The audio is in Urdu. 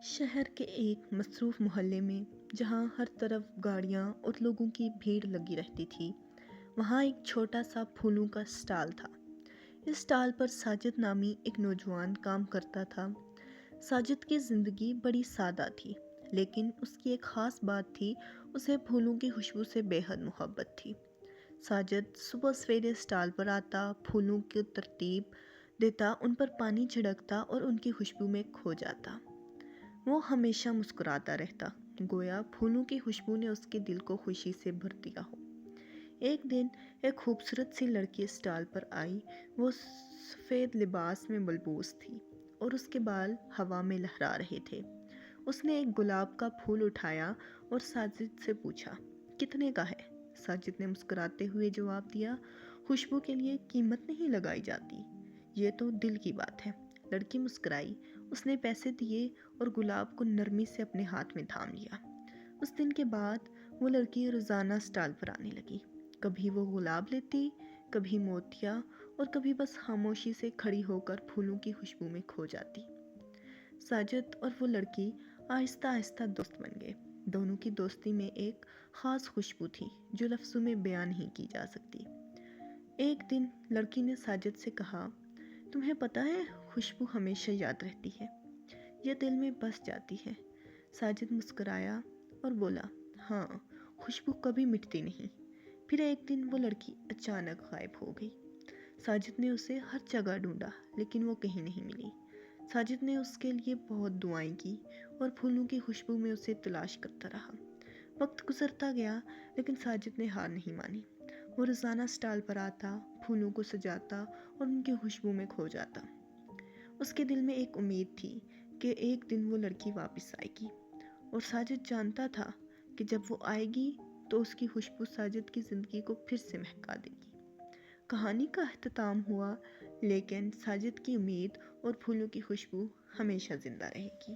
شہر کے ایک مصروف محلے میں جہاں ہر طرف گاڑیاں اور لوگوں کی بھیڑ لگی رہتی تھی، وہاں ایک چھوٹا سا پھولوں کا اسٹال تھا۔ اس اسٹال پر ساجد نامی ایک نوجوان کام کرتا تھا۔ ساجد کی زندگی بڑی سادہ تھی، لیکن اس کی ایک خاص بات تھی، اسے پھولوں کی خوشبو سے بے حد محبت تھی۔ ساجد صبح سویرے اسٹال پر آتا، پھولوں کی ترتیب دیتا، ان پر پانی چھڑکتا اور ان کی خوشبو میں کھو جاتا۔ وہ ہمیشہ مسکراتا رہتا، گویا پھولوں کی خوشبو نے اس کے دل کو خوشی سے بھر دیا ہو۔ ایک دن ایک خوبصورت سی لڑکی اسٹال پر آئی۔ وہ سفید لباس میں ملبوس تھی اور اس کے بال ہوا میں لہرا رہے تھے۔ اس نے ایک گلاب کا پھول اٹھایا اور ساجد سے پوچھا، کتنے کا ہے؟ ساجد نے مسکراتے ہوئے جواب دیا، خوشبو کے لیے قیمت نہیں لگائی جاتی، یہ تو دل کی بات ہے۔ لڑکی مسکرائی، اس نے پیسے دیے اور گلاب کو نرمی سے اپنے ہاتھ میں تھام لیا۔ اس دن کے بعد وہ لڑکی روزانہ اسٹال پر آنے لگی۔ کبھی وہ گلاب لیتی، کبھی موتیاں، اور کبھی بس خاموشی سے کھڑی ہو کر پھولوں کی خوشبو میں کھو جاتی۔ ساجد اور وہ لڑکی آہستہ آہستہ دوست بن گئے۔ دونوں کی دوستی میں ایک خاص خوشبو تھی جو لفظوں میں بیان نہیں کی جا سکتی۔ ایک دن لڑکی نے ساجد سے کہا، تمہیں پتہ ہے، خوشبو ہمیشہ یاد رہتی ہے، یہ دل میں بس جاتی ہے۔ ساجد مسکرایا اور بولا، ہاں، خوشبو کبھی مٹتی نہیں۔ پھر ایک دن وہ لڑکی اچانک غائب ہو گئی۔ ساجد نے اسے ہر جگہ ڈھونڈا، لیکن وہ کہیں نہیں ملی۔ ساجد نے اس کے لیے بہت دعائیں کی اور پھولوں کی خوشبو میں اسے تلاش کرتا رہا۔ وقت گزرتا گیا، لیکن ساجد نے ہار نہیں مانی۔ وہ روزانہ اسٹال پر آتا، پھولوں کو سجاتا اور ان کی خوشبو میں کھو جاتا۔ اس کے دل میں ایک امید تھی کہ ایک دن وہ لڑکی واپس آئے گی، اور ساجد جانتا تھا کہ جب وہ آئے گی تو اس کی خوشبو ساجد کی زندگی کو پھر سے مہکا دے گی۔ کہانی کا اختتام ہوا، لیکن ساجد کی امید اور پھولوں کی خوشبو ہمیشہ زندہ رہے گی۔